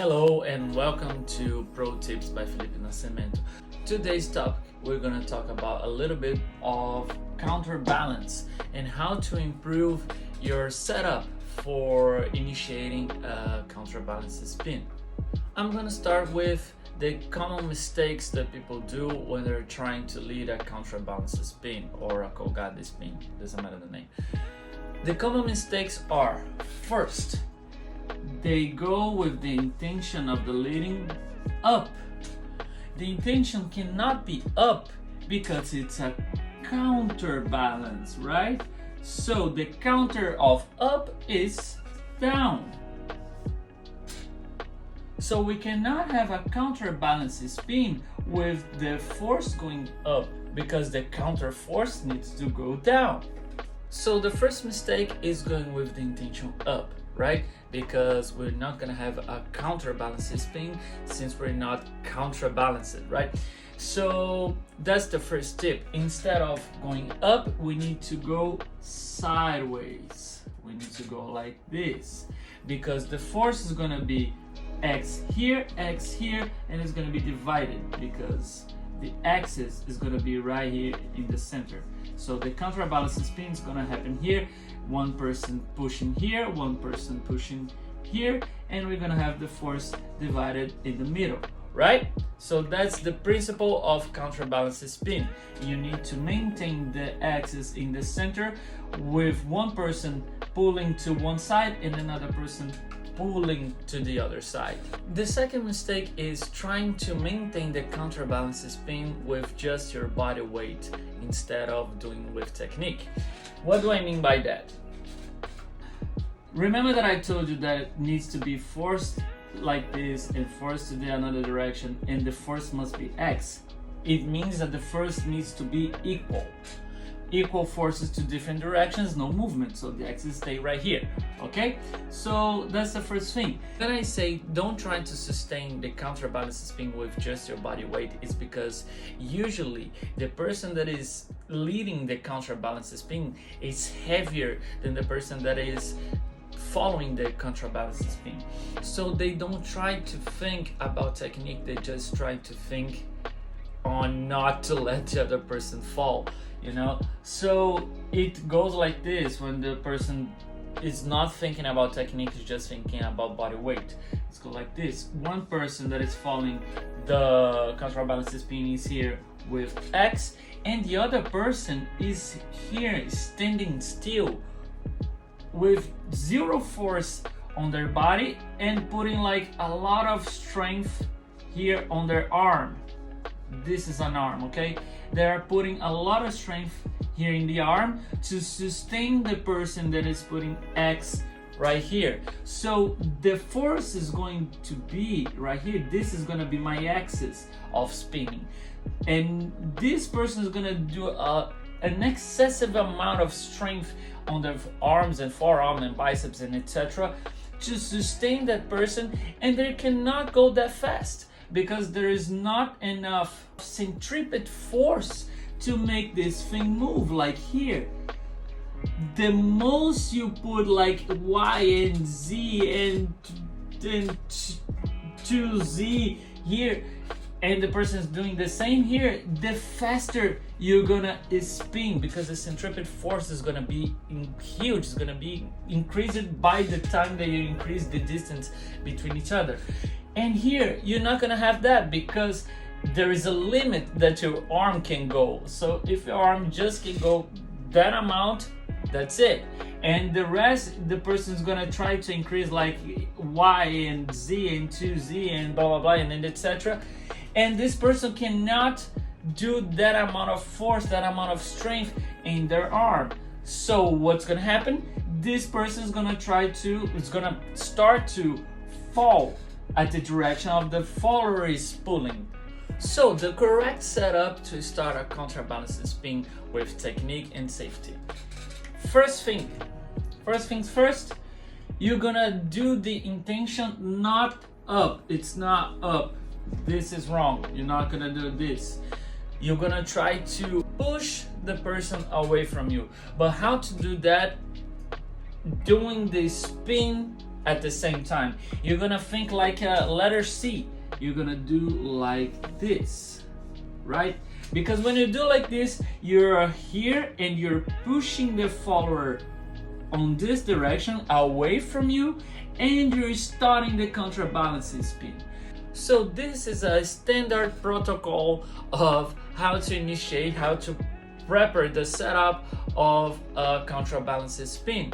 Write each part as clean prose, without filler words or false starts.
Hello and welcome to Pro Tips by Felipe Nascimento. Today's topic, we're going to talk about a little bit of counterbalance and how to improve your setup for initiating a counterbalance spin. I'm going to start with the common mistakes that people do when they're trying to lead a counterbalance spin or a colgate spin, doesn't matter the name. The common mistakes are, first, they go with the intention of the leading up. The intention cannot be up because it's a counterbalance, right? So the counter of up is down. So we cannot have a counterbalance spin with the force going up because the counter force needs to go down. So the first mistake is going with the intention up, right? Because we're not gonna have a counterbalance spin since we're not counterbalanced, right? So that's the first tip. Instead of going up, we need to go sideways. We need to go like this because the force is gonna be X here, and it's gonna be divided because the axis is gonna be right here in the center. So the counterbalance spin is gonna happen here. One person pushing here, one person pushing here, and we're gonna have the force divided in the middle, right? So that's the principle of counterbalance spin. You need to maintain the axis in the center with one person pulling to one side and another person pulling to the other side. The second mistake is trying to maintain the counterbalance spin with just your body weight instead of doing with technique. What do I mean by that? Remember that I told you that it needs to be forced like this and forced to the another direction, and the force must be X. It means that the force needs to be equal. Equal forces to different directions, no movement, so the axis stay right here, okay? So that's the first thing. When I say don't try to sustain the counterbalance spin with just your body weight, is because usually the person that is leading the counterbalance spin is heavier than the person that is following the counterbalance spin. So they don't try to think about technique, they just try to think on not to let the other person fall, you know? So it goes like this when the person is not thinking about technique, is just thinking about body weight. It's go like this. One person that is following the counterbalance spin is here with X, and the other person is here standing still with zero force on their body and putting like a lot of strength here on their arm. This is an arm, okay? They are putting a lot of strength here in the arm to sustain the person that is putting X right here. So the force is going to be right here. This is going to be my axis of spinning. And this person is going to do an excessive amount of strength on their arms and forearm and biceps and etc. to sustain that person, and they cannot go that fast because there is not enough centripetal force to make this thing move like here. The most you put like Y and Z and 2Z here, and the person is doing the same here, the faster you're gonna spin because the centripetal force is gonna be huge. It's gonna be increased by the time that you increase the distance between each other. And here, you're not gonna have that because there is a limit that your arm can go. So if your arm just can go that amount, that's it. And the rest, the person's gonna try to increase like Y and Z and 2Z and blah, blah, blah, and then etc. And this person cannot do that amount of force, that amount of strength in their arm. So what's gonna happen? This person is gonna start to fall at the direction of the follower is pulling. So the correct setup to start a counterbalance spin with technique and safety. First things first, you're gonna do the intention not up. It's not up. This is wrong. You're not gonna do this. You're gonna try to push the person away from you. But how to do that? Doing the spin at the same time. You're gonna think like a letter C. You're gonna do like this, right? Because when you do like this, you're here and you're pushing the follower on this direction away from you, and you're starting the counterbalancing spin. So this is a standard protocol of how to initiate, how to prepare the setup of a counterbalancing spin.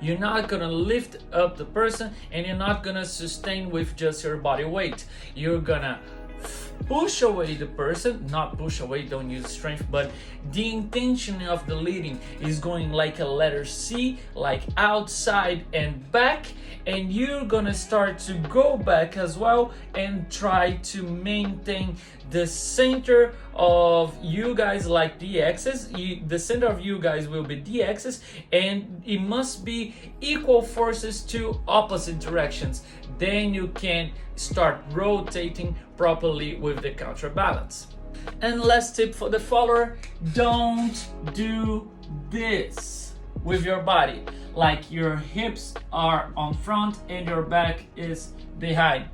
You're not gonna lift up the person, and you're not gonna sustain with just your body weight. You're gonna push away the person, not push away, don't use strength, but the intention of the leading is going like a letter C, like outside and back, and you're gonna start to go back as well and try to maintain the center of you guys like the axis. The center of you guys will be the axis, and it must be equal forces to opposite directions. Then you can start rotating properly with the counterbalance. And last tip for the follower, don't do this with your body, like your hips are on front and your back is behind.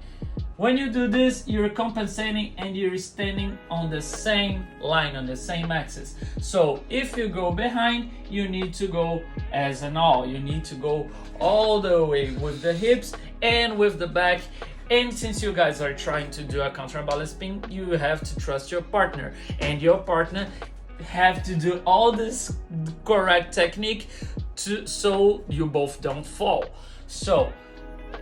When you do this, you're compensating and you're standing on the same line, on the same axis. So if you go behind, you need to go as an all. You need to go all the way with the hips and with the back. And since you guys are trying to do a counterbalance spin, you have to trust your partner, and your partner have to do all this correct technique so you both don't fall. So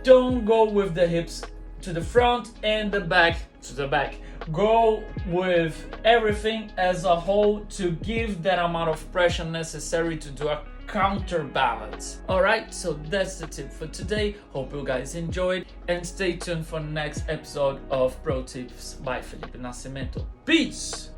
don't go with the hips to the front and the back to the back. Go with everything as a whole to give that amount of pressure necessary to do a counterbalance. Alright, so that's the tip for today. Hope you guys enjoyed, and stay tuned for the next episode of Pro Tips by Felipe Nascimento. Peace!